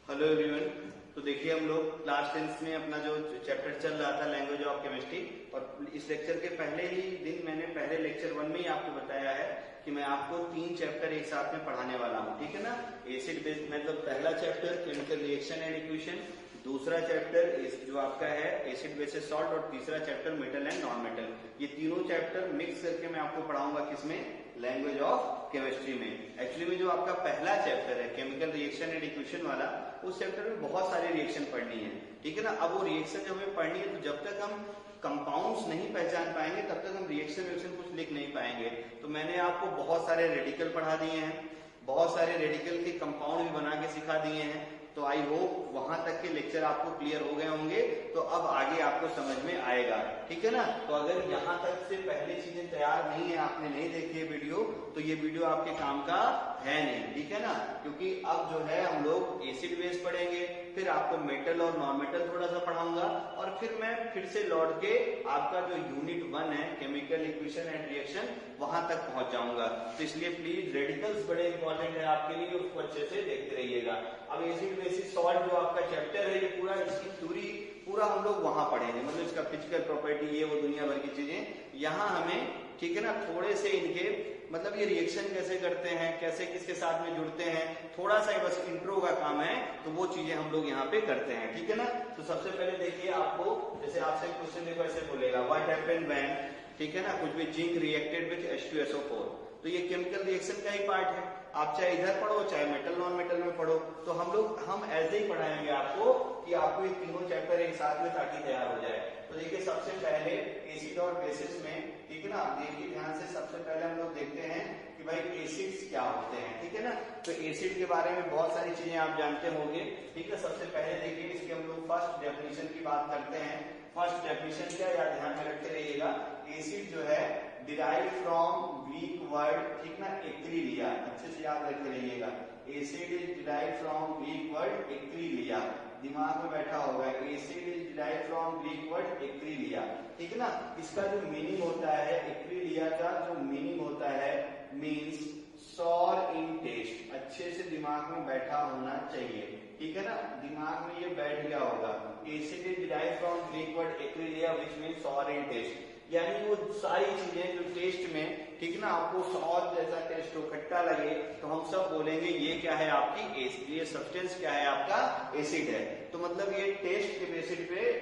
Hello everyone. तो देखिए हम लोग क्लास 10th में अपना जो चैप्टर चल रहा था लैंग्वेज ऑफ केमिस्ट्री, और इस लेक्चर के पहले ही दिन मैंने पहले लेक्चर 1 में ही आपको बताया है कि मैं आपको 3 चैप्टर एक साथ में पढ़ाने वाला हूँ, ठीक है ना। एसिड बेस मतलब पहला chapter chemical reaction and equation, दूसरा चैप्टर जो आपका है एसिड बेसिस सॉल्ट, और तीसरा chapter metal and non metal. ये तीनों चैप्टर मिक्स करके मैं आपको पढ़ाऊंगा किसमें, लैंग्वेज ऑफ केमिस्ट्री में। एक्चुअली में जो आपका पहला चैप्टर है केमिकल रिएक्शन एंड इक्वेशन वाला, उस चैप्टर में बहुत सारी रिएक्शन पढ़नी है, ठीक है ना। अब वो रिएक्शन जब हमें पढ़नी है तो जब तक हम कंपाउंड्स नहीं पहचान पाएंगे तब तक हम रिएक्शन कुछ लिख नहीं पाएंगे। तो मैंने आपको बहुत सारे रेडिकल पढ़ा दिए हैं, बहुत सारे रेडिकल के कंपाउंड भी बना के सिखा दिए हैं। तो आई होप वहां तक के लेक्चर आपको क्लियर हो गए होंगे, तो अब आगे आपको समझ में आएगा, ठीक है ना। तो अगर यहाँ तक से पहले चीजें तैयार नहीं है, आपने नहीं देखी है वीडियो, तो ये वीडियो आपके काम का है नहीं, ठीक है ना। क्योंकि अब जो है हम लोग एसिड बेस पढ़ेंगे, फिर आपको मेटल और नॉन मेटल थोड़ा सा पढ़ाऊंगा, और फिर मैं फिर से लौट के आपका जो यूनिट 1 है केमिकल इक्वेशन एंड रिएक्शन, वहां तक पहुंच जाऊंगा। तो इसलिए प्लीज रेडिकल्स बड़े इंपॉर्टेंट है आपके लिए, उसको अच्छे से देखते रहिएगा। अब एसिड बेसिस सॉल्ट जो आपका चैप्टर है, ये पूरा इसकी पूरा हम लोग वहां पढ़ेंगे, मतलब इसका फिजिकल प्रॉपर्टी, ये वो दुनिया भर की चीजें यहाँ हमें, ठीक है ना। थोड़े से इनके मतलब ये रिएक्शन कैसे करते हैं, कैसे किसके साथ में जुड़ते हैं, थोड़ा सा बस इंट्रो का काम है, तो वो चीजें हम लोग यहाँ पे करते हैं, ठीक है ना। तो सबसे पहले देखिए, आपको जैसे आपसे क्वेश्चन देखो ऐसे बोलेगा व्हाट हैपेंड व्हेन, ठीक है ना, कुछ भी जिंक रिएक्टेड विद H2SO4, तो ये केमिकल रिएक्शन का ही पार्ट है। आप चाहे इधर पढ़ो चाहे मेटल नॉन मेटल में पढ़ो, तो हम ऐसे ही पढ़ाएंगे आपको कि आपको ये तीनों चैप्टर एक साथ में ताकि तैयार हो जाए। तो देखिए सबसे पहले एसिड और बेसिस में, ठीक है ना, देखिए ध्यान से, सबसे पहले हम लोग देखते हैं कि भाई एसिड्स क्या होते हैं, ठीक है ना। तो एसिड के बारे में बहुत सारी चीजें आप जानते होंगे, ठीक है। सबसे पहले देखिए इसकी हम लोग फर्स्ट डेफिनेशन की बात करते हैं। फर्स्ट डेफिनेशन क्या, याद ध्यान में रखते रहिएगा, एसिड जो है डिराइव फ्रॉम ग्रीक वर्ड, ठीक ना, एक्रिलिया, अच्छे से याद रखते रहिएगा। Acid is derive from Greek word एक्रिलिया, दिमाग में बैठा होगा, acid is derive from Greek word एक्रिलिया, ठीक है ना। इसका जो मीनिंग होता है, एक्रिलिया का जो मीनिंग होता है, मीन्स सॉर इन टेस्ट, अच्छे से दिमाग में बैठा होना चाहिए, ठीक है ना, दिमाग में ये बैठ गया होगा। Acid is derive from Greek word एक्रिलिया which means sour in taste, यानी वो सारी चीजें जो टेस्ट में, ठीक ना, आपको सॉर जैसा टेस्ट हो, खट्टा लगे, तो हम सब बोलेंगे ये क्या है आपकी एसिड, ये सब्सटेंस क्या है आपका एसिड है। तो मतलब ये टेस्ट के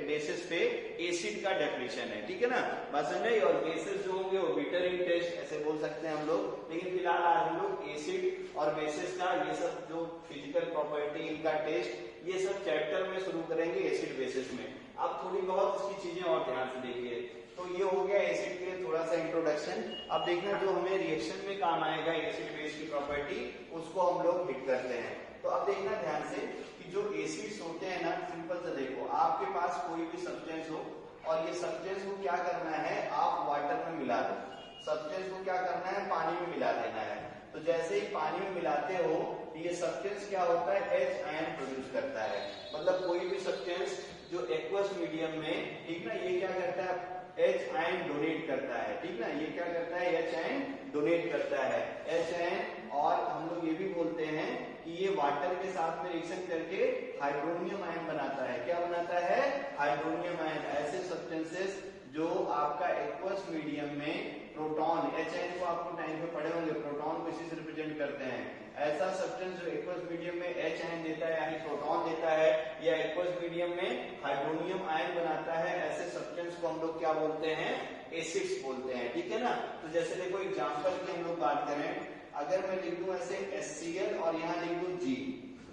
बेसिस पे एसिड का डेफिनेशन है, ठीक है ना, बात समझे। और बेसिस जो होंगे वो बिटर इन टेस्ट ऐसे बोल सकते हैं हम लोग, लेकिन फिलहाल आज हम लोग एसिड और बेसिस का ये सब जो फिजिकल प्रॉपर्टी, इनका टेस्ट, ये सब चैप्टर में शुरू करेंगे एसिड बेसिस में। अब थोड़ी बहुत इसकी चीजें और ध्यान से देखिए। तो ये हो गया एसिड के लिए थोड़ा सा इंट्रोडक्शन। अब देखना जो हमें रिएक्शन में काम आएगा एसिड बेस की प्रॉपर्टी, उसको हम लोग हिट करते हैं। तो अब देखना ध्यान से कि जो एसिड्स होते हैं ना, सिंपल से देखो, आपके पास कोई भी सब्सटेंस हो और ये सब्सटेंस को क्या करना है, आप वाटर में मिला दो, सब्सटेंस को क्या करना है, पानी में मिला देना है। तो जैसे ही पानी में मिलाते हो, ये सब्सटेंस क्या होता है, H आयन प्रोड्यूस करता है। मतलब कोई भी सब्सटेंस जो एक्वस मीडियम में, ठीक ना, ये क्या करता है, H आयन डोनेट करता है, ठीक ना, ये क्या करता है, H आयन डोनेट करता है, H आयन। और हम लोग ये भी बोलते हैं कि ये वाटर के साथ में रिएक्शन करके हाइड्रोनियम आयन बनाता है। क्या बनाता है, हाइड्रोनियम आयन। ऐसे सब्सटेंसेस जो आपका एक्वस मीडियम में प्रोटॉन, H आयन को आपको टाइम पे पढ़े होंगे, प्रोटॉन को इसी से रिप्रेजेंट करते हैं। ऐसा सब्सटेंस जो एक्वस मीडियम में H आयन देता है, यानी प्रोटॉन देता है, या एक्वस मीडियम में हाइड्रोनियम आयन बनाता है, ऐसे सब्सटेंस को हम लोग क्या बोलते हैं, एसिड्स बोलते हैं, ठीक है ना। तो जैसे देखो एग्जांपल की हम लोग बात करें, अगर मैं लिख दूं ऐसे HCl और यहाँ लिख दूं G,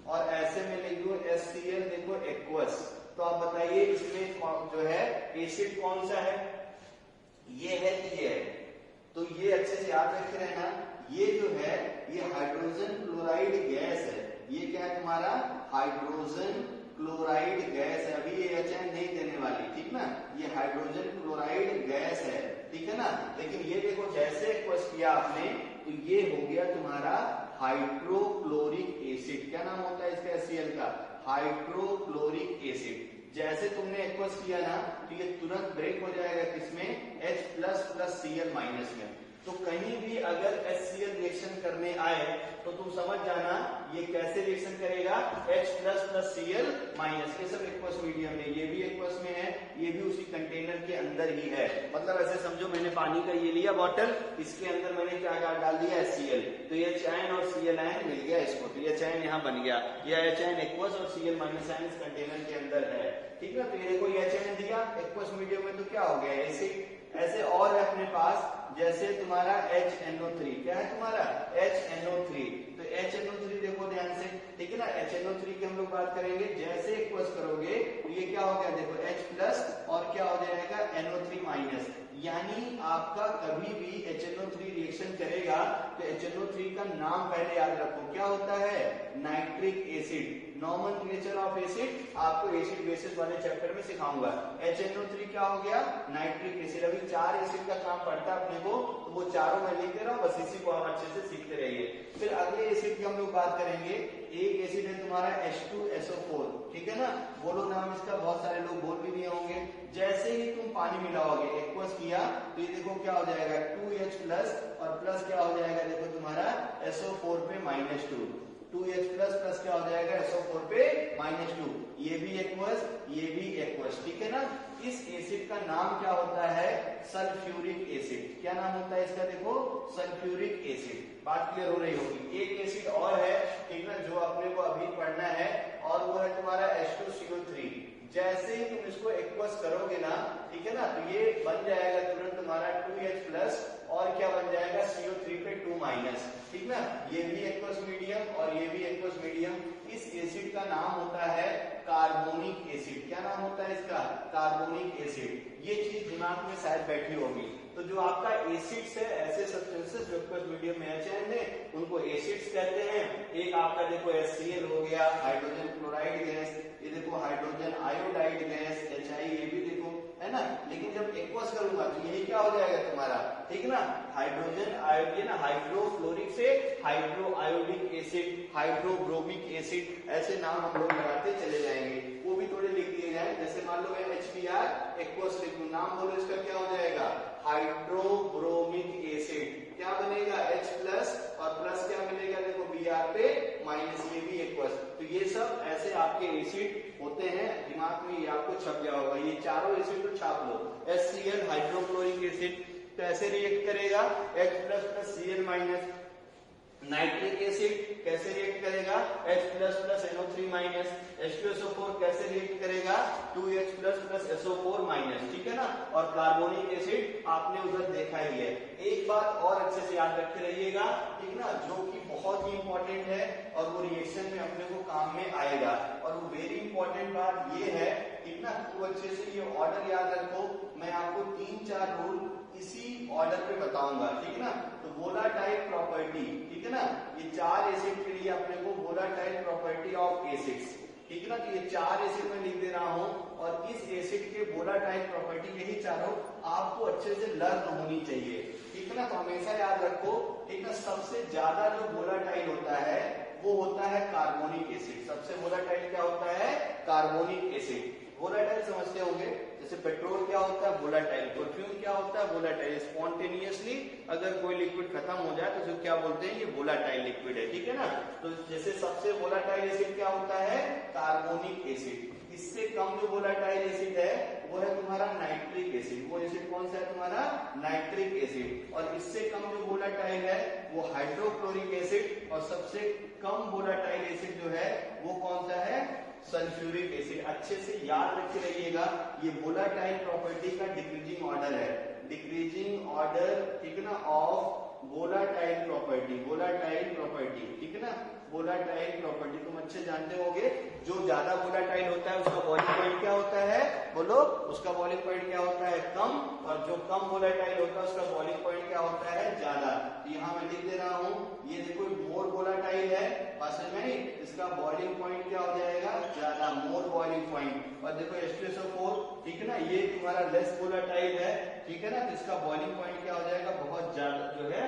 और ऐसे में लिख दूं HCl, देखो एक्वस, तो आप बताइए इसमें जो है एसिड कौन सा है, ये है, ये है। तो ये अच्छे से याद रखे रहना, ये जो है ये हाइड्रोजन क्लोराइड गैस है। ये क्या है तुम्हारा, हाइड्रोजन क्लोराइड गैस है। अभी ये H आयन नहीं देने वाली, ठीक ना, ये हाइड्रोजन क्लोराइड गैस है, ठीक है ना। लेकिन ये देखो जैसे एक्वस किया आपने, तो ये हो गया तुम्हारा हाइड्रोक्लोरिक एसिड। क्या नाम होता है इसका HCl का, हाइड्रोक्लोरिक एसिड। जैसे तुमने एक्वस किया ना, तो ये तुरंत ब्रेक हो जाएगा किसमें, H++Cl- में। तो कहीं भी अगर HCl रिएक्शन करने आए तो तुम समझ जाना ये कैसे रिएक्शन करेगा, H plus plus Cl minus. ये सब एक्वस मीडियम में, ये भी एक्वस में है, ये भी उसी कंटेनर के अंदर ही है। मतलब ऐसे समझो मैंने पानी का ये लिया बॉटल, इसके अंदर मैंने क्या डाल दिया, HCl, तो ये H आयन और Cl आयन मिल गया इसको, तो ये H आयन यहाँ बन गया, ये H आयन एक्वस और Cl माइनस आयन इस कंटेनर के अंदर है। ठीक है, तो ये देखो H आयन दिया एक्वस मीडियम में, तो क्या हो गया एसिड। ऐसे और है अपने पास, जैसे तुम्हारा HNO3, क्या है तुम्हारा HNO3, तो HNO3 देखो ध्यान से, ठीक है ना। HNO3 की हम लोग बात करेंगे, जैसे एक्वस करोगे तो ये क्या हो गया, देखो H प्लस और क्या हो जाएगा NO3 माइनस। यानी आपका कभी भी HNO3 रिएक्शन करेगा तो HNO3 का नाम पहले याद रखो, क्या होता है, nitric acid. Nomenclature of acid आपको एसिड बेसिस वाले चैप्टर में सिखाऊंगा। HNO3 क्या हो गया, नाइट्रिक एसिड। अभी 4 एसिड का काम पड़ता है अपने को, तो वो चारों मैं लिख दे रहा हूँ, बस इसी को आप अच्छे से सीखते रहिए। फिर अगले एसिड की हम लोग बात करेंगे। एक एसिड है तुम्हारा H2SO4, ठीक है ना, बोलो नाम इसका, बहुत सारे लोग बोल भी दिए होंगे। जैसे ही तुम पानी मिलाओगे, एक्वस किया, तो ये देखो क्या हो जाएगा 2H प्लस और प्लस क्या हो जाएगा, देखो तुम्हारा SO4 पे -2, 2H प्लस प्लस क्या हो जाएगा SO4 पे -2, ये भी एक्वस, ये भी एक्वस, ठीक है ना। इस एसिड का नाम क्या होता है, सल्फ्यूरिक एसिड। क्या नाम होता है इसका, देखो सल्फ्यूरिक एसिड। बात क्लियर हो रही होगी। एक एसिड और है, ठीक ना, जो अपने को अभी पढ़ना है, और वो है तुम्हारा H2CO3। जैसे ही तुम इसको एक्वस करोगे ना, ठीक है ना, तो ये बन जाएगा तुरंत तुम्हारा 2H प्लस और क्या बन जाएगा CO3 पे 2 माइनस, ठीक ना। ये भी एक्वस मीडियम और ये भी एक्वस मीडियम। इस एसिड का नाम होता है कार्बोनिक एसिड। क्या नाम होता है इसका, कार्बोनिक एसिड। ये चीज दिमाग में शायद बैठी होगी। तो जो आपका एसिड्स है, ऐसे सब्सटेंसेस जो एक्वस मीडियम में HN है, उनको एसिड्स कहते हैं। एक आपका देखो HCl हो गया, हाइड्रोजन क्लोराइड गैस, ये देखो हाइड्रोजन आयोडाइड गैस HI, ये भी देखो, है ना। लेकिन जब एक्वस करूंगा तो यही क्या हो जाएगा तुम्हारा, ठीक ना, हाइड्रोजन आयोडीन, हाइड्रोफ्लोरिक से hydro iodic acid, hydrobromic acid, ऐसे नाम हम लोग लगाते चले जाएंगे। वो भी थोड़े लिख दिए जाए, जैसे मान लो मैं HBr एक्वस लिखूं, नाम बोलो इसका क्या हो जाएगा, हाइड्रोब्रोमिक एसिड। क्या बनेगा H प्लस और प्लस क्या मिलेगा, देखो Br पे माइनस, ये भी एक्वस। तो ये सब ऐसे आपके एसिड होते हैं, दिमाग में ये आपको छप गया होगा। ये चारों एसिड को छाप लो। HCl हाइड्रोक्लोरिक एसिड, तो ऐसे रिएक्ट करेगा H plus plus Cl minus. Nitric acid कैसे रिएक्ट करेगा, H plus plus NO3 minus. H2SO4 कैसे रिएक्ट करेगा, 2H plus plus SO4 minus, ठीक है ना। और कार्बोनिक एसिड आपने उधर देखा ही है। एक बात और अच्छे से याद रखते रहिएगा, ठीक ना, जो कि बहुत ही इंपॉर्टेंट है और वो रिएक्शन में अपने को काम में आएगा। और वो वेरी इंपॉर्टेंट बात ये है, ठीक ना, तो अच्छे से ये ऑर्डर याद रखो। मैं आपको 3-4 रूल इसी ऑर्डर पे बताऊंगा, ठीक है ना। तो वोलाटाइल प्रॉपर्टी, ठीक है ना, ये 4 एसिड के लिए अपने को वोलाटाइल प्रॉपर्टी ऑफ एसिड्स, ठीक है ना। तो ये 4 एसिड में लिख दे रहा हूं, और इस एसिड के वोलाटाइल प्रॉपर्टी यही चारों आपको अच्छे से लर्न होनी चाहिए, ठीक है ना। तो हमेशा याद रखो, ठीक है, सबसे ज्यादा जो वोलाटाइल होता है वो होता है कार्बोनिक एसिड। सबसे वोलाटाइल क्या होता है, कार्बोनिक एसिड। वोलाटाइल समझते होंगे, जैसे पेट्रोल क्या होता है, वोलाटाइल। परफ्यूम क्या होता है, वोलाटाइल। स्पॉन्टेनियसली अगर कोई लिक्विड खत्म हो जाए तो क्या बोलते हैं, ये वोलाटाइल लिक्विड है, ठीक है ना। तो जैसे सबसे वोलाटाइल एसिड क्या होता है, कार्बोनिक एसिड। इससे कम जो वोलाटाइल एसिड है वो है तुम्हारा नाइट्रिक एसिड। वो एसिड कौन सा है तुम्हारा, नाइट्रिक एसिड। और इससे कम जो वोलाटाइल है वो हाइड्रोक्लोरिक एसिड। और सबसे कम वोलाटाइल एसिड जो है वो कौन सा है, सल्फ्यूरिक एसिड। अच्छे से याद रखे रहिएगा, ये वोलाटाइल प्रॉपर्टी का डिक्रीजिंग ऑर्डर है, डिक्रीजिंग ऑर्डर, ठीक है ना, of volatile property. Volatile property, ठीक है ना, वोलाटाइल प्रॉपर्टी तुम अच्छे जानते होगे। जो ज्यादा वोलाटाइल होता है उसका बॉइलिंग पॉइंट क्या होता है, बोलो, उसका बॉइलिंग पॉइंट क्या होता है, कम। और जो कम वोलाटाइल होता है उसका बॉइलिंग पॉइंट क्या होता है, ज्यादा। यहाँ मैं लिख दे रहा हूँ, ये देखो मोर वोलाटाइल है, पास में नहीं, इसका बॉइलिंग पॉइंट क्या हो जाएगा, ज्यादा, मोर बॉइलिंग पॉइंट। और देखो H2SO4, ठीक है ना, ये तुम्हारा लेस वोलाटाइल है, ठीक है ना, तो इसका बॉइलिंग पॉइंट क्या हो जाएगा, बहुत ज्यादा, जो है,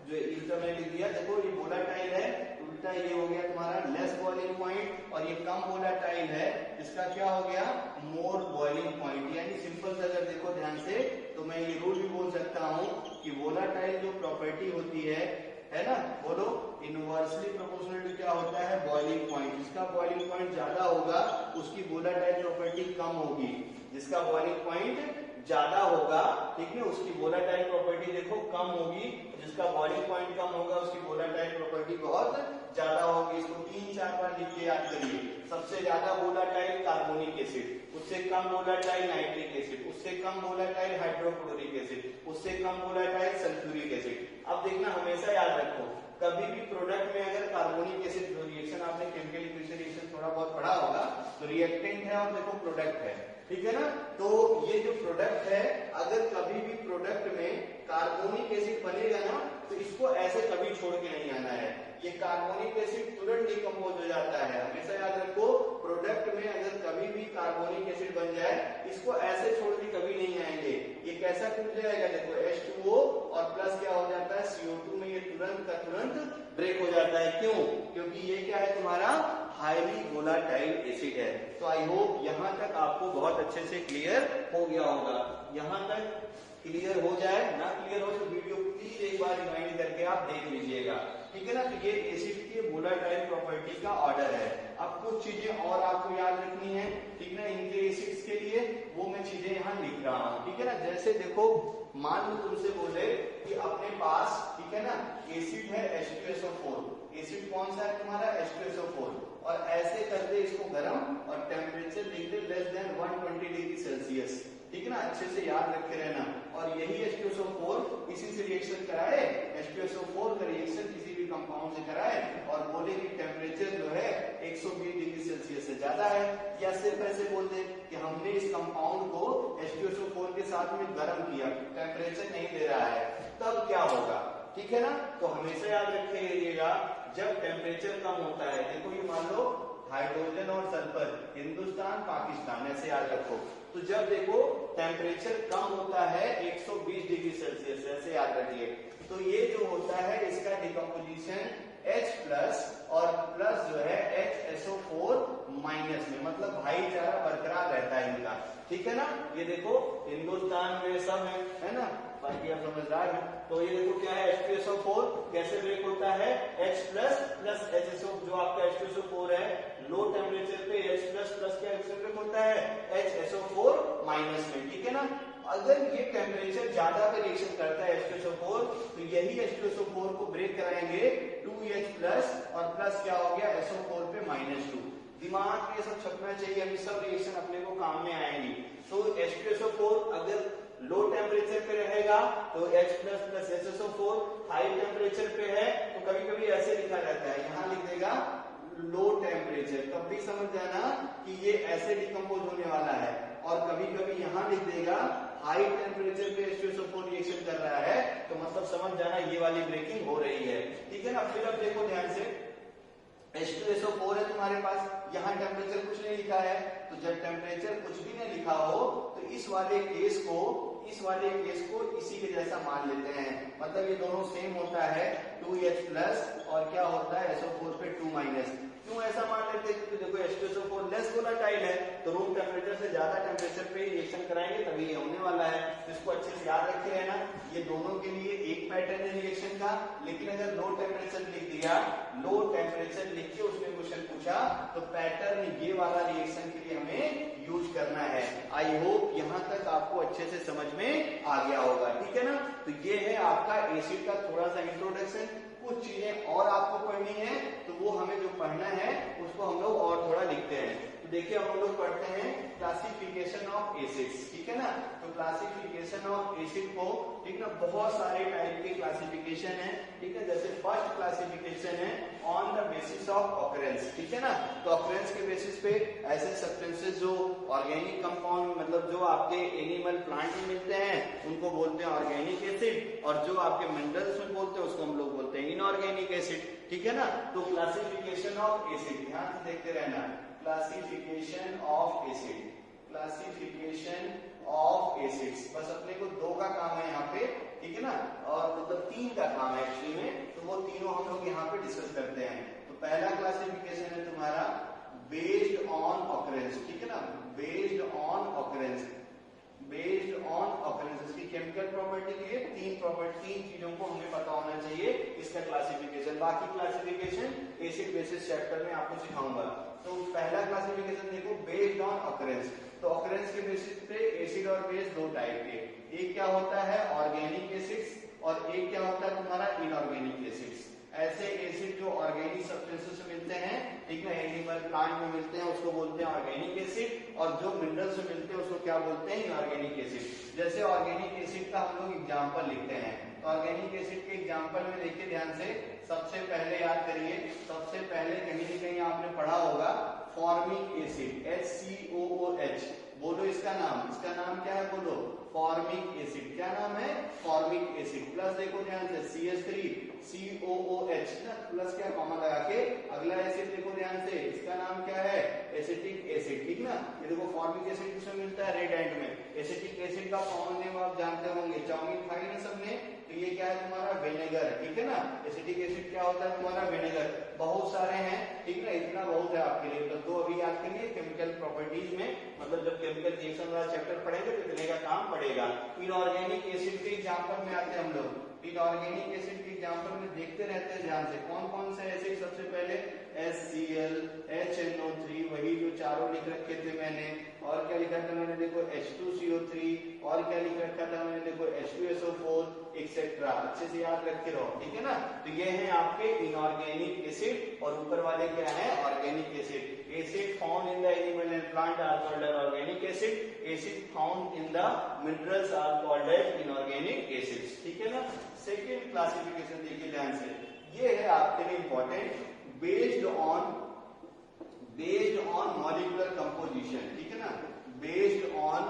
जो इल्टा में लिख दिया, देखो ये वोलाटाइल है, उल्टा ये हो गया तुम्हारा लेस बॉइलिंग पॉइंट। और ये कम वोलाटाइल है, इसका क्या हो गया, मोर बॉइलिंग पॉइंट। यानी सिंपल से अगर देखो ध्यान से, तो मैं ये रूल भी बोल सकता हूँ कि कि वोलाटाइल जो प्रॉपर्टी होती है ना, बोलो, इनवर्सली प्रोपोर्शनल टू क्या होता है, बॉइलिंग पॉइंट। जिसका बॉइलिंग पॉइंट ज्यादा होगा उसकी वोलाटाइल प्रॉपर्टी कम होगी, जिसका बॉइलिंग पॉइंट ज्यादा होगा, ठीक है, उसकी वोलाटाइल प्रॉपर्टी देखो कम होगी, जिसका बॉइलिंग पॉइंट कम होगा उसकी वोलाटाइल प्रॉपर्टी बहुत ज्यादा होगी। इसको 3-4 बार लिख के याद करिए। सबसे ज्यादा वोलाटाइल कार्बोनिक एसिड, उससे कम वोलाटाइल नाइट्रिक एसिड, उससे कम वोलाटाइल हाइड्रोक्लोरिक एसिड, उससे कम वोलाटाइल सल्फ्यूरिक एसिड। अब देखना, हमेशा याद रखो, कभी भी प्रोडक्ट में अगर कार्बोनिक एसिड जो रिएक्शन, आपने केमिकल इक्वेशन रिएक्शन थोड़ा बहुत पढ़ा होगा, तो रिएक्टेंट है और देखो प्रोडक्ट है, ठीक है ना। तो ये जो प्रोडक्ट है, अगर कभी भी प्रोडक्ट में कार्बोनिक एसिड बनेगा ना, तो इसको ऐसे कभी छोड़ के नहीं आना है। ये कार्बोनिक एसिड तुरंत डिकम्पोज हो जाता है। हमेशा याद रखो, प्रोडक्ट में अगर कभी भी कार्बोनिक एसिड बन जाए, इसको ऐसे छोड़ के कभी नहीं आएंगे। ये कैसा टूट जाएगा, देखो H2O और प्लस क्या हो जाता है, CO2 में ये तुरंत का तुरंत ब्रेक हो जाता है। क्यों? क्योंकि ये क्या है, तुम्हारा हाईली वोलाटाइल एसिड है। तो आई होप यहां तक आपको बहुत अच्छे से क्लियर हो गया होगा। यहां तक क्लियर हो जाए, ना क्लियर हो तो वीडियो प्लीज एक बार रिवाइंड करके आप देख लीजिएगा, ठीक है ना। तो ये एसिड की वोलाटाइल प्रॉपर्टी का ऑर्डर है। अब कुछ चीजें और आपको याद रखनी है, ठीक है ना, इनके एसिड्स के लिए, वो मैं चीजें यहाँ लिख रहा हूँ, ठीक है ना। जैसे देखो, मान लो तुमसे बोले कि अपने पास, ठीक है ना, एसिड है H2SO4। एसिड कौन सा है तुम्हारा, H2SO4, और ऐसे कर दे इसको गर्म और टेम्परेचर लिख दे लेस देन 120 डिग्री सेल्सियस, ठीक है ना, अच्छे से याद रखे रहना। और यही H2SO4 इसी से रिएक्शन कराए, H2SO4 का रिएक्शन किसी भी कंपाउंड से कराए और बोले कि टेम्परेचर जो है 120 डिग्री सेल्सियस से ज्यादा है, या सिर्फ ऐसे बोल दे कि हमने इस कंपाउंड को H2SO4 के साथ में गर्म किया, टेम्परेचर नहीं दे रहा है, तब क्या होगा, ठीक है ना। तो हमेशा याद रखिएगा, जब टेम्परेचर कम होता है, देखो ये मान लो हाइड्रोजन और सल्फर, हिंदुस्तान पाकिस्तान, ऐसे याद रखो। तो जब देखो टेम्परेचर कम होता है 120 डिग्री सेल्सियस, ऐसे याद रखिए, तो ये जो होता है इसका डिकम्पोजिशन H प्लस और प्लस जो है HSO4 माइनस में, मतलब भाईचारा बरकरार रहता है इनका, ठीक है ना। ये देखो हिंदुस्तान में सब है ना, बाकी आप समझदार हैं। तो ये देखो क्या है, H2SO4 कैसे ब्रेक होता है, H प्लस प्लस HSO, जो आपका H2SO4 है, लो टेम्परेचर पे H प्लस प्लस क्या ब्रेक होता है, HSO4 माइनस में, ठीक है ना। अगर ये टेम्परेचर ज्यादा पे रिएक्शन करता है H2SO4, तो यही H2SO4 को ब्रेक कराएंगे 2H प्लस और प्लस क्या हो गया, SO4 पे -2। दिमाग में सब छपना चाहिए, अभी सब रिएक्शन अपने को काम में आएंगी। तो H2SO4 अगर लो टेम्परेचर पे रहेगा तो H plus plus HSO4, high temperature पे है तो कभी कभी ऐसे लिखा जाता है, यहाँ लिख देगा लो टेम्परेचर, तब भी समझ जाना कि ये ऐसे डिकम्पोज होने वाला है। और कभी कभी यहाँ लिख देगा हाई टेम्परेचर पे H2SO4 रिएक्शन कर रहा है, तो मतलब समझ जाना ये वाली ब्रेकिंग हो रही है, ठीक है ना। फिर अब देखो ध्यान से, H2SO4 है तुम्हारे पास, यहाँ टेम्परेचर कुछ नहीं लिखा है, तो जब टेम्परेचर कुछ भी नहीं लिखा हो तो इस वाले केस को इसी के जैसा मान लेते हैं, मतलब ये दोनों सेम होता है, 2H प्लस और क्या होता है SO4 पे 2 माइनस। क्यों ऐसा मान लेते हैं, क्योंकि देखो H2SO4 लेस वोलेटाइल है, तो रूम टेम्परेचर से ज्यादा टेम्परेचर पे रिएक्शन कराएंगे तभी ये होने वाला है। तो इसको अच्छे से याद रखे रहना, ये दोनों के लिए एक पैटर्न है रिएक्शन का। लेकिन अगर लो टेम्परेचर लिख दिया, लो टेम्परेचर लिख के उसने क्वेश्चन पूछा, तो पैटर्न ये वाला रिएक्शन के लिए हमें यूज करना है। आई होप यहाँ तक आपको अच्छे से समझ में आ गया होगा, ठीक है ना। तो ये है आपका एसिड का थोड़ा सा इंट्रोडक्शन। कुछ चीजें और आपको पढ़नी है तो वो हमें जो पढ़ना है उसको हम लोग और थोड़ा लिखते हैं। तो देखिए हम लोग पढ़ते हैं क्लासिफिकेशन ऑफ एसिड्स, ठीक है ना। तो क्लासिफिकेशन ऑफ एसिड को, ठीक ना, बहुत सारे टाइप के क्लासिफिकेशन है, ठीक है। जैसे फर्स्ट क्लासिफिकेशन है on the basis of occurrence, ठीक है ना। तो ऑकरेंस के बेसिस पे ऐसे सब्सटेंसेस जो ऑर्गेनिक कंपाउंड, मतलब जो आपके एनिमल प्लांट में मिलते हैं उनको बोलते हैं ऑर्गेनिक एसिड, और जो आपके मिनरल्स में बोलते हैं उसको हम लोग बोलते हैं इनऑर्गेनिक एसिड, ठीक है ना। तो क्लासिफिकेशन ऑफ एसिड ध्यान से देखते रहना, classification of acid, classification of acids, बस अपने को 2 का काम है यहाँ पे, ठीक है ना, और मतलब 3 का काम है एक्चुअली में, तो वो तीनों हम लोग यहाँ पे डिस्कस करते हैं। तो पहला क्लासिफिकेशन है तुम्हारा बेस्ड ऑन ऑकरेंस, ठीक है ना, based on occurrence. Based on occurrences की केमिकल प्रॉपर्टी के लिए तीन चीजों को हमें पता होना चाहिए इसका क्लासिफिकेशन। बाकी क्लासिफिकेशन एसिड बेसिस चैप्टर में आपको सिखाऊंगा। तो पहला क्लासिफिकेशन देखो बेस्ड ऑन ऑकरेंस। तो ऑकरेंस के बेसिस पे एसिड और बेस दो टाइप के, एक क्या होता है ऑर्गेनिक एसिड्स और एक क्या होता है तुम्हारा इनऑर्गेनिक एसिड्स। ऐसे एसिड जो ऑर्गेनिक सब्सटेंसेस से मिलते हैं, ठीक है, एनिमल प्लांट में मिलते हैं उसको बोलते हैं ऑर्गेनिक एसिड, और जो मिनरल से मिलते हैं उसको क्या बोलते हैं इनऑर्गेनिक एसिड। जैसे ऑर्गेनिक एसिड का हम लोग एग्जांपल लिखते हैं, तो ऑर्गेनिक एसिड के एग्जांपल में देखिए ध्यान से, सबसे पहले याद करिए, सबसे पहले कहीं न कहीं आपने पढ़ा होगा फॉर्मिक एसिड HCOOH। बोलो इसका नाम क्या है, बोलो फॉर्मिक एसिड। क्या नाम है, फॉर्मिक एसिड। प्लस देखो ध्यान से CH3COOH ना, प्लस क्या कॉमन लगा के अगला एसिड देखो ध्यान से, इसका नाम क्या है एसिटिक एसिड, ठीक ना। ये देखो फॉर्मिक एसिड किसमें मिलता है, रेड एंड में। एसिटिक एसिड का कॉमन नेम आप जानते होंगे, चाउमीन खाई ना सबने, तो ये क्या है तुम्हारा विनेगर, ठीक है ना। एसिटिक एसिड क्या होता है तुम्हारा विनेगर। बहुत सारे हैं, ठीक ना, इतना बहुत है आपके लिए। तो दो अभी याद करिए केमिकल प्रॉपर्टीज में, मतलब जब केमिकल रिएक्शन वाला चैप्टर पढ़ेंगे तो इतने का काम पड़ेगा। इनऑर्गेनिक एसिड के एग्जांपल में आते हैं हम लोग। इनऑर्गेनिक एसिड के एग्जांपल में देखते रहते हैं ध्यान से, कौन कौन से एसिड। सबसे पहले HCl, HNO3, वही जो चारों लिख रखे थे मैंने, और क्या लिखा था मैंने देखो H2CO3, और क्या लिख रखा था मैंने देखो H2SO4 एक्सेट्रा। अच्छे से याद रखे रहो, ठीक है ना। तो ये है आपके इनऑर्गेनिक एसिड, और ऊपर वाले क्या है organic acid. Acid found in the animal and plant are called as organic acid, acid found in the minerals are called as inorganic acids, ठीक है ना। सेकेंड क्लासिफिकेशन देखिए ध्यान से, ये है आपके लिए important, based on molecular composition, ठीक है ना। बेस्ड ऑन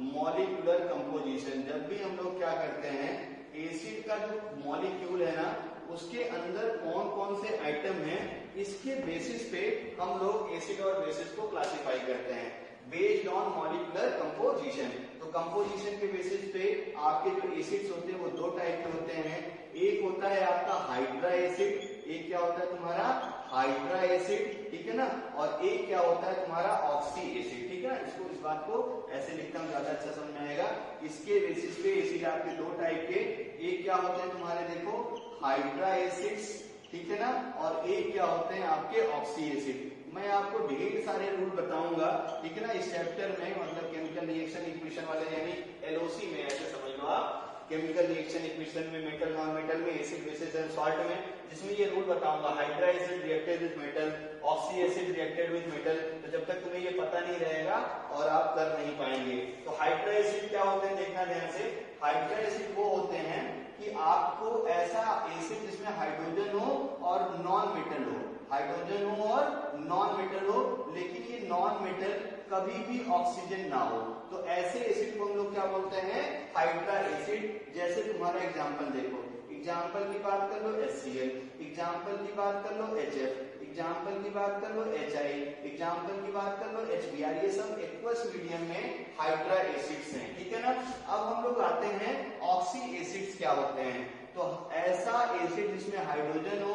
मॉलिक्यूलर कंपोजिशन, जब भी हम लोग क्या करते हैं, एसिड का जो मॉलिक्यूल है ना, उसके अंदर कौन कौन से आइटम हैं, इसके बेसिस पे हम लोग एसिड और बेसिस को क्लासिफाई करते हैं, बेस्ड ऑन मॉलिक्यूलर कंपोजिशन। तो कंपोजिशन के बेसिस पे आपके जो एसिड्स होते हैं वो दो टाइप के होते हैं। एक होता है आपका हाइड्रा एसिड, एक क्या होता है तुम्हारा हाइड्रा एसिड, ठीक है ना, और एक क्या होता है तुम्हारा ऑक्सी एसिड, ठीक है ना। इसको इस बात को ऐसे लिखता हूं ज्यादा अच्छा समझ में आएगा। इसके बेसिस पे एसिड आपके दो टाइप के, एक क्या होते हैं तुम्हारे देखो हाइड्रा एसिड्स, ठीक है ना, और एक क्या होते हैं आपके ऑक्सी एसिड। मैं आपको ढेर सारे रूल बताऊंगा, ठीक है ना, इस चैप्टर में, मतलब केमिकल रिएक्शन इक्वेशन वाले, यानी LOC में, ऐसे समझ लो आप, केमिकल रिएक्शन इक्वेशन में, मेटल नॉन मेटल में, एसिड बेसिस एंड सॉल्ट में, जिसमें ये रूल बताऊंगा। Hydra acid reacted with metal, oxy acid reacted with metal. तो जब तक तुम्हें ये पता नहीं रहेगा और आप कर नहीं पाएंगे। तो हाइड्रा एसिड क्या होते हैं देखना ध्यान से, हाइड्रा एसिड वो होते हैं कि आपको ऐसा एसिड जिसमें हाइड्रोजन हो और नॉन मेटल हो, हाइड्रोजन हो और नॉन मेटल हो, लेकिन ये नॉन मेटल कभी भी ऑक्सीजन ना हो, तो ऐसे एसिड को हम लोग क्या बोलते हैं हाइड्रा एसिड। जैसे तुम्हारा एग्जांपल देखो, एग्जांपल की बात कर लो HCl, एग्जांपल की बात कर लो HF, एग्जांपल की बात कर लो HI, एग्जांपल की बात कर लो HBr। ये सब एक्वस मीडियम में हाइड्रा एसिड्स हैं, ठीक है ना। अब हम लोग आते हैं ऑक्सी एसिड्स क्या होते हैं। तो ऐसा एसिड जिसमें हाइड्रोजन हो,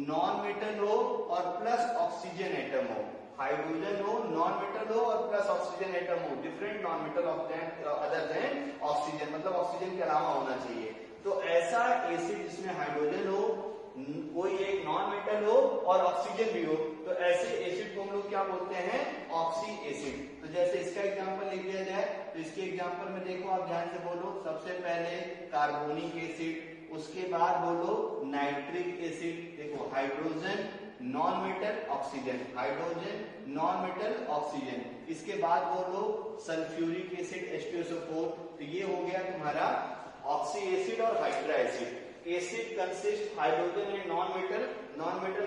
नॉन मेटल हो और प्लस ऑक्सीजन एटम हो, हाइड्रोजन हो, नॉन मेटल हो और प्लस ऑक्सीजन एटम हो, different non metal other than oxygen, मतलब ऑक्सीजन के अलावा होना चाहिए। तो ऐसा एसिड जिसमें हाइड्रोजन हो, कोई एक नॉन मेटल हो और ऑक्सीजन भी हो, तो ऐसे एसिड को हम लोग क्या बोलते हैं ऑक्सी एसिड। तो जैसे इसका एग्जांपल लिख दिया जाए, तो इसके एग्जांपल में देखो आप ध्यान से बोलो, सबसे पहले कार्बोनिक एसिड, उसके बाद बोलो नाइट्रिक एसिड, देखो hydrogen non metal oxygen, hydrogen non metal oxygen, इसके बाद बोलो सल्फ्यूरिक एसिड H2SO4। तो ये हो गया तुम्हारा ऑक्सी एसिड और hydra acid. Acid consist hydrogen and non metal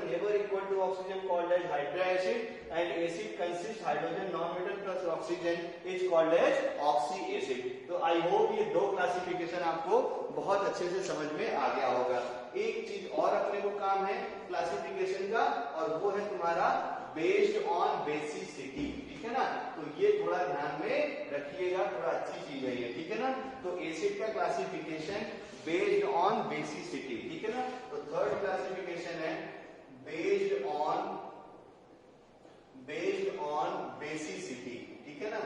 never equal to oxygen called as hydra acid, and acid consist hydrogen non metal plus oxygen is called as oxy acid. तो I hope ये दो classification आपको बहुत अच्छे से समझ में आ गया होगा। एक चीज और अपने को काम है क्लासिफिकेशन का, और वो है तुम्हारा बेस्ड ऑन बेसिसिटी, ठीक है ना। तो ये थोड़ा ध्यान में रखिएगा, थोड़ा अच्छी चीज है ये, ठीक है ना। तो एसिड का क्लासिफिकेशन बेस्ड ऑन बेसिसिटी, ठीक है ना। तो थर्ड क्लासिफिकेशन है बेस्ड ऑन बेसिसिटी, ठीक है ना,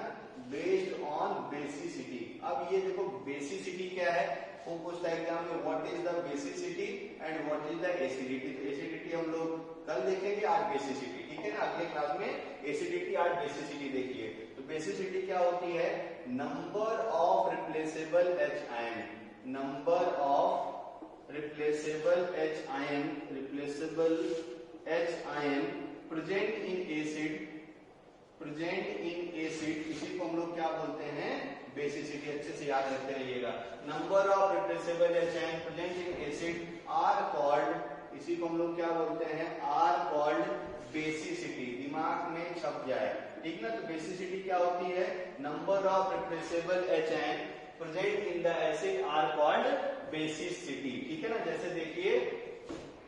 बेस्ड ऑन बेसिसिटी। अब ये देखो बेसिसिटी क्या है, वो पूछता है एग्जाम में, what is the basicity and what is the acidity. तो एसिडिटी हम लोग कल देखेंगे, आज बेसिसिटी, ठीक है ना। अगले क्लास में एसिडिटी, आज बेसिसिटी देखिए। तो बेसिसिटी क्या होती है, number of replaceable H ion, number of replaceable H ion, replaceable H ion present in acid, present in acid, इसी को हम लोग क्या बोलते हैं, बेसिसिटी। अच्छे से याद रखते रहिएगा। Number of replaceable H ion present in acid are called, इसी को हम लोग क्या बोलते हैं, आर कॉल्ड बेसिसिटी। दिमाग में छप जाए, ठीक ना। तो बेसिसिटी क्या होती है, number of replaceable H ion present in the acid are called basicity, ठीक है ना। जैसे देखिए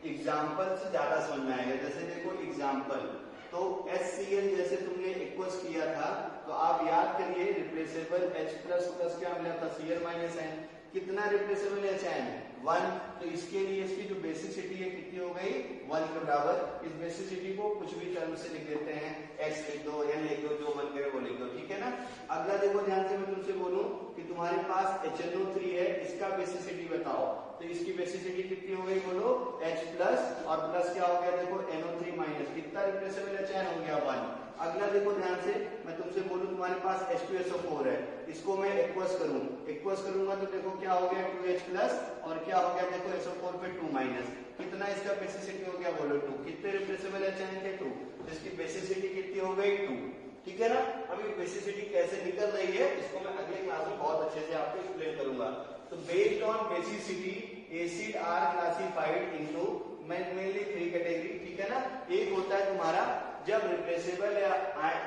एग्जाम्पल से ज्यादा समझ में आएगा। जैसे देखो एग्जाम्पल, तो HCl जैसे तुमने एक्वस किया था, तो आप याद करिए रिप्लेसेबल H प्लस प्लस क्या मिला था, Cl माइनस N। कितना रिप्लेसेबल H आयन, 1। तो इसके लिए इसकी जो बेसिसिटी है कितनी हो गई, 1 के बराबर। इस बेसिसिटी को कुछ भी टर्म से लिख देते हैं, X लिख दो, N लिख दो, जो मन करे वो लिख दो, ठीक है ना। अगला देखो ध्यान से, मैं तुमसे बोलूं कि तुम्हारे पास HNO3 है, इसका बेसिसिटी बताओ। तो इसकी बेसिसिटी कितनी हो गई, बोलो, H प्लस और प्लस क्या हो गया, देखो NO3 माइनस। कितना रिप्लेसेबल H आयन हो गया, 1। अगला देखो ध्यान से, मैं तुमसे बोलूं तुम्हारे पास H2SO4 है, इसको मैं एक्वस करूं, एक्वस करूंगा तो देखो क्या हो गया, 2H प्लस और क्या हो गया, देखो SO4 पे 2 माइनस। कितना इसका बेसिसिटी हो गया, बोलो 2। कितने रिप्लेसेबल H आयन के, 2। तो इसकी बेसिसिटी कितनी हो गई, 2, ठीक है ना। अभी बेसिसिटी कैसे निकल रही है, इसको मैं अगले क्लास में बहुत अच्छे से आपको एक्सप्लेन करूंगा। तो based on basicity acid are classified into mainly 3 category, ठीक है ना। एक होता है तुम्हारा जब रिप्लेसेबल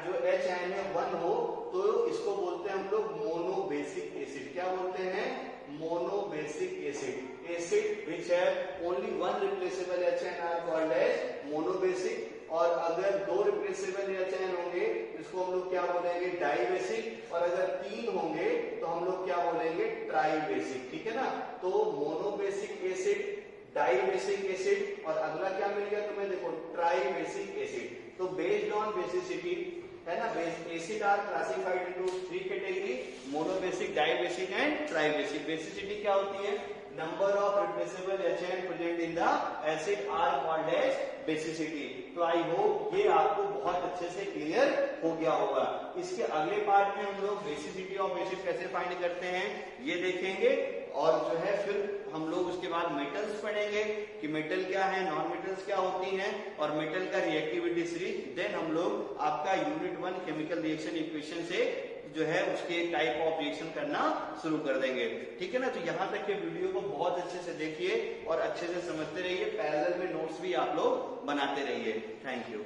जो H आयन है 1 हो, तो इसको बोलते हैं हम लोग मोनोबेसिक एसिड। क्या बोलते हैं, monobasic acid. Acid which have only 1 replaceable H ion are called as monobasic. और अगर 2 रिप्लेसेबल H आयन होंगे इसको हम लोग क्या बोलेंगे, डाइबेसिक। और अगर 3 होंगे तो हम लोग क्या बोलेंगे, ट्राइबेसिक, ठीक है ना। तो मोनोबेसिक एसिड, डाइबेसिक एसिड, और अगला क्या मिल गया तुम्हें, देखो ट्राइबेसिक एसिड। तो बेस्ड ऑन बेसिसिटी है ना, acid are classified into 3 category, monobasic, dibasic and tribasic. Basicity क्या होती है, number of replaceable H ion present in the acid are called as basicity. तो आई होप ये आपको बहुत अच्छे से क्लियर हो गया होगा। इसके अगले पार्ट में हम लोग बेसिसिटी ऑफ एसिड कैसे फाइंड करते हैं ये देखेंगे, और जो है फिर हम लोग उसके बाद मेटल्स पढ़ेंगे कि मेटल क्या है, नॉन मेटल्स क्या होती हैं, और मेटल का रिएक्टिविटी सीरीज। देन हम लोग आपका यूनिट 1 केमिकल रिएक्शन इक्वेशन से जो है उसके टाइप ऑफ रिएक्शन करना शुरू कर देंगे, ठीक है ना। तो यहाँ तक के वीडियो को बहुत अच्छे से देखिए और अच्छे से समझते रहिए। पैरेलल में नोट्स भी आप लोग बनाते रहिए। Thank you.